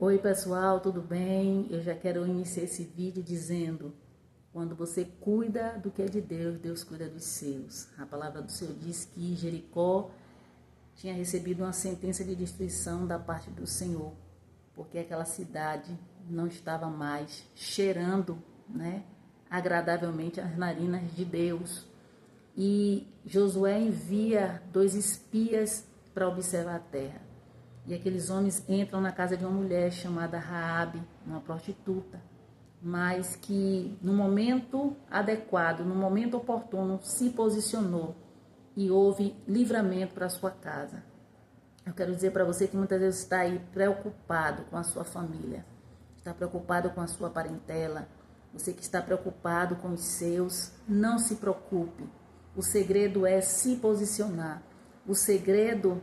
Oi pessoal, tudo bem? Eu já quero iniciar esse vídeo dizendo: quando você cuida do que é de Deus, Deus cuida dos seus. A palavra do Senhor diz que Jericó tinha recebido uma sentença de destruição da parte do Senhor, porque aquela cidade não estava mais cheirando, agradavelmente as narinas de Deus. E Josué envia 2 espias para observar a terra. E aqueles homens entram na casa de uma mulher chamada Raabe, uma prostituta, mas que no momento adequado, no momento oportuno, se posicionou e houve livramento para sua casa. Eu quero dizer para você que muitas vezes está aí preocupado com a sua família, está preocupado com a sua parentela, você que está preocupado com os seus, não se preocupe. O segredo é se posicionar. O segredo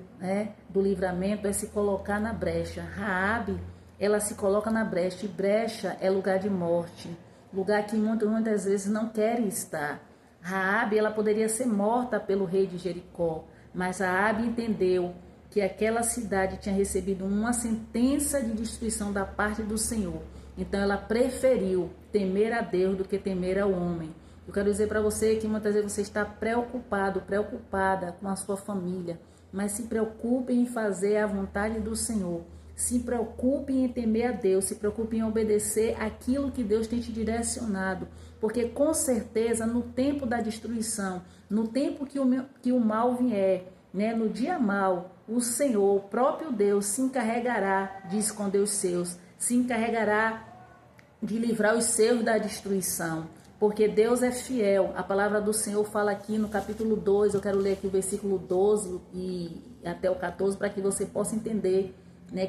do livramento é se colocar na brecha. Raabe, ela se coloca na brecha, e brecha é lugar de morte, lugar que muitas vezes não querem estar. Raabe, ela poderia ser morta pelo rei de Jericó, mas Raabe entendeu que aquela cidade tinha recebido uma sentença de destruição da parte do Senhor. Então ela preferiu temer a Deus do que temer ao homem. Eu quero dizer para você que muitas vezes você está preocupado, preocupada com a sua família, mas se preocupe em fazer a vontade do Senhor. Se preocupe em temer a Deus, se preocupe em obedecer aquilo que Deus tem te direcionado, porque com certeza no tempo da destruição, no tempo que o mal vier, no dia mal, o Senhor, o próprio Deus, se encarregará de esconder os seus, se encarregará de livrar os seus da destruição, porque Deus é fiel. A palavra do Senhor fala aqui no capítulo 2, eu quero ler aqui o versículo 12 e até o 14, para que você possa entender,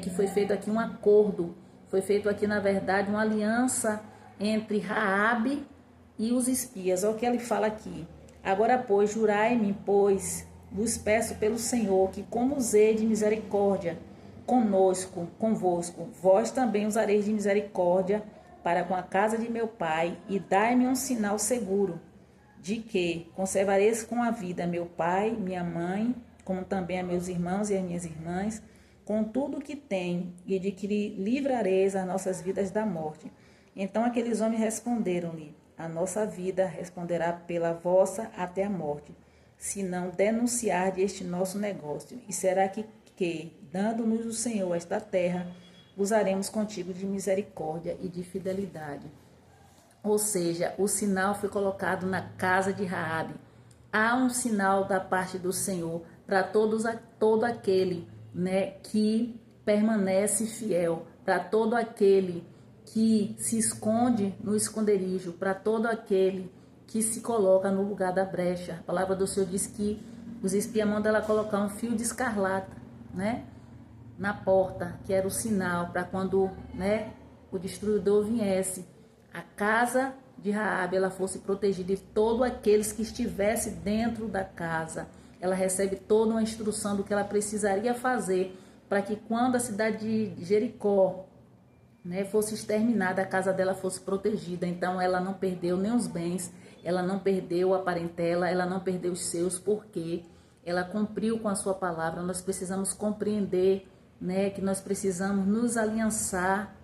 que foi feito aqui um acordo, foi feito aqui, na verdade, uma aliança entre Raabe e os espias. Olha o que ele fala aqui: agora, pois, jurai-me, pois vos peço pelo Senhor, que como usei de misericórdia convosco, vós também usareis de misericórdia para com a casa de meu pai, e dai-me um sinal seguro, de que conservareis com a vida meu pai, minha mãe, como também a meus irmãos e as minhas irmãs, com tudo o que tem, e de que livrareis as nossas vidas da morte. Então aqueles homens responderam-lhe: a nossa vida responderá pela vossa até a morte, se não denunciar este nosso negócio. E será que dando-nos o Senhor esta terra, usaremos contigo de misericórdia e de fidelidade. Ou seja, o sinal foi colocado na casa de Raabe. Há um sinal da parte do Senhor para todo aquele, que permanece fiel, para todo aquele que se esconde no esconderijo, para todo aquele que se coloca no lugar da brecha. A palavra do Senhor diz que os espias mandam ela colocar um fio de escarlata, na porta, que era o sinal para quando, o destruidor viesse, a casa de Raabe ela fosse protegida, e todos aqueles que estivessem dentro da casa, ela recebe toda uma instrução do que ela precisaria fazer para que quando a cidade de Jericó, fosse exterminada, a casa dela fosse protegida. Então ela não perdeu nem os bens, ela não perdeu a parentela, ela não perdeu os seus, porque ela cumpriu com a sua palavra. Nós precisamos compreender, que nós precisamos nos aliançar,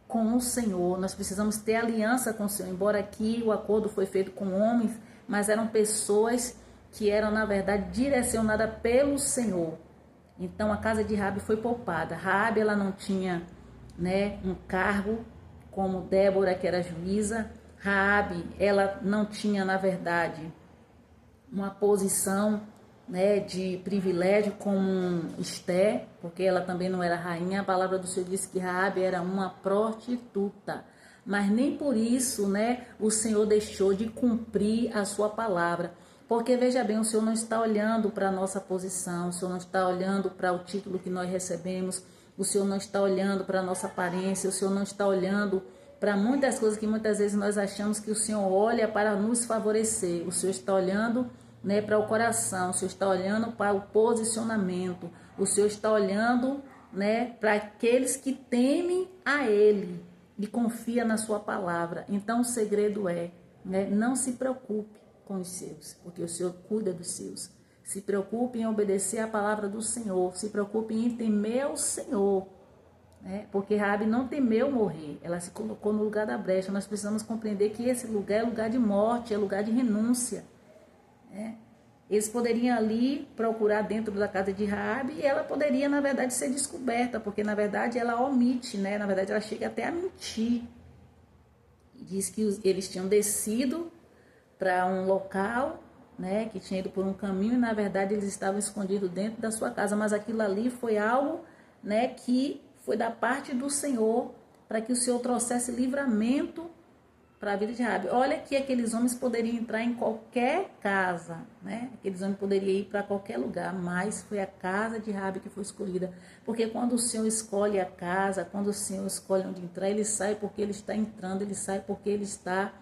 com o Senhor. Nós precisamos ter aliança com o Senhor. Embora aqui o acordo foi feito com homens, mas eram pessoas que eram, na verdade, direcionadas pelo Senhor. Então a casa de Raabe foi poupada. Raabe, ela não tinha, um cargo como Débora, que era juíza. Raabe, ela não tinha, na verdade, uma posição, de privilégio como Esté, porque ela também não era rainha. A palavra do Senhor diz que Raabe era uma prostituta, mas nem por isso, o Senhor deixou de cumprir a sua palavra, porque veja bem, o Senhor não está olhando para a nossa posição, o Senhor não está olhando para o título que nós recebemos, o Senhor não está olhando para a nossa aparência, o Senhor não está olhando para muitas coisas que muitas vezes nós achamos que o Senhor olha para nos favorecer. O Senhor está olhando, para o coração, o Senhor está olhando para o posicionamento, o Senhor está olhando, para aqueles que temem a Ele e confia na sua palavra. Então o segredo é, não se preocupe com os seus, porque o Senhor cuida dos seus. Se preocupe em obedecer a palavra do Senhor, se preocupe em temer o Senhor, né? Porque Raabe não temeu morrer, ela se colocou no lugar da brecha. Nós precisamos compreender que esse lugar é lugar de morte, é lugar de renúncia, né? Eles poderiam ali procurar dentro da casa de Raabe e ela poderia, na verdade, ser descoberta, porque, na verdade, ela omite, né? Na verdade, ela chega até a mentir. Diz que eles tinham descido para um local, né, que tinha ido por um caminho, e, na verdade, eles estavam escondidos dentro da sua casa. Mas aquilo ali foi algo, né, que foi da parte do Senhor, para que o Senhor trouxesse livramento para a vida de Raabe. Olha que aqueles homens poderiam entrar em qualquer casa, né? Aqueles homens poderiam ir para qualquer lugar, mas foi a casa de Raabe que foi escolhida. Porque quando o Senhor escolhe a casa, quando o Senhor escolhe onde entrar, ele sai porque ele está entrando, ele sai porque ele está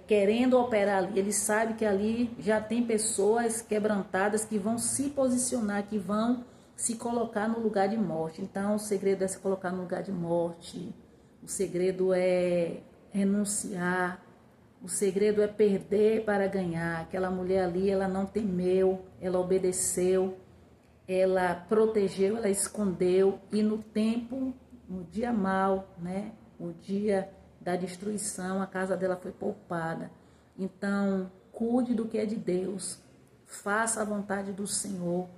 querendo operar ali. Ele sabe que ali já tem pessoas quebrantadas que vão se posicionar, que vão se colocar no lugar de morte. Então, o segredo é se colocar no lugar de morte. O segredo é renunciar, o segredo é perder para ganhar. Aquela mulher ali, ela não temeu, ela obedeceu, ela protegeu, ela escondeu, e no tempo, no dia mau, né, o dia da destruição, a casa dela foi poupada. Então, cuide do que é de Deus, faça a vontade do Senhor,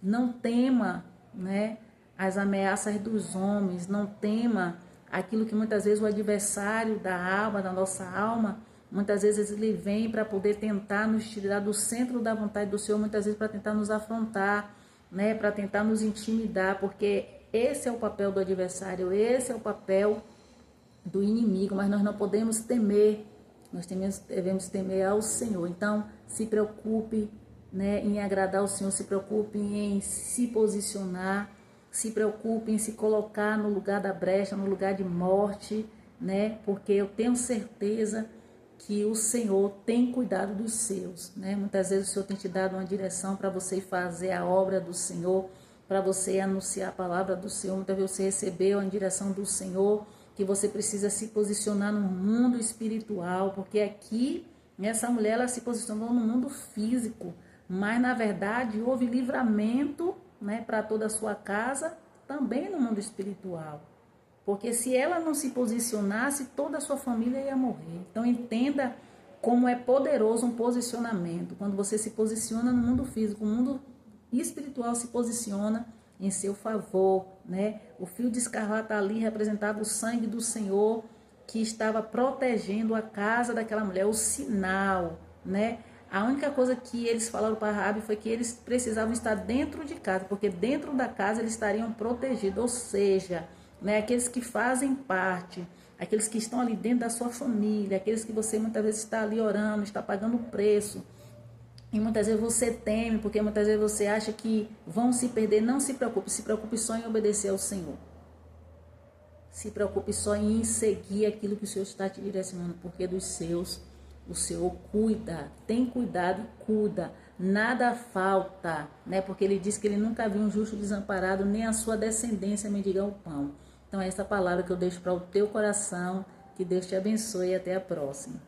não tema, né, as ameaças dos homens, não tema aquilo que muitas vezes o adversário da alma, da nossa alma, muitas vezes ele vem para poder tentar nos tirar do centro da vontade do Senhor, muitas vezes para tentar nos afrontar, né, para tentar nos intimidar, porque esse é o papel do adversário, esse é o papel do inimigo, mas nós não podemos temer, nós devemos temer ao Senhor. Então, se preocupe, né, em agradar o Senhor, se preocupe em se posicionar, se preocupe em se colocar no lugar da brecha, no lugar de morte, né? Porque eu tenho certeza que o Senhor tem cuidado dos seus, né? Muitas vezes o Senhor tem te dado uma direção para você fazer a obra do Senhor, para você anunciar a palavra do Senhor. Muitas vezes você recebeu a direção do Senhor, que você precisa se posicionar no mundo espiritual, porque aqui, essa mulher, ela se posicionou no mundo físico, mas na verdade houve livramento, né, para toda a sua casa, também no mundo espiritual. Porque se ela não se posicionasse, toda a sua família ia morrer. Então entenda como é poderoso um posicionamento. Quando você se posiciona no mundo físico, o mundo espiritual se posiciona em seu favor, né? O fio de escarlata ali representava o sangue do Senhor que estava protegendo a casa daquela mulher, o sinal, né? A única coisa que eles falaram para Raabe foi que eles precisavam estar dentro de casa, porque dentro da casa eles estariam protegidos, ou seja, né, aqueles que fazem parte, aqueles que estão ali dentro da sua família, aqueles que você muitas vezes está ali orando, está pagando preço, e muitas vezes você teme, porque muitas vezes você acha que vão se perder. Não se preocupe só em obedecer ao Senhor. Se preocupe só em seguir aquilo que o Senhor está te direcionando, porque dos seus o Senhor cuida, tem cuidado e cuida, nada falta, né? Porque ele diz que ele nunca viu um justo desamparado, nem a sua descendência mendigar o pão. Então é essa palavra que eu deixo para o teu coração, que Deus te abençoe e até a próxima.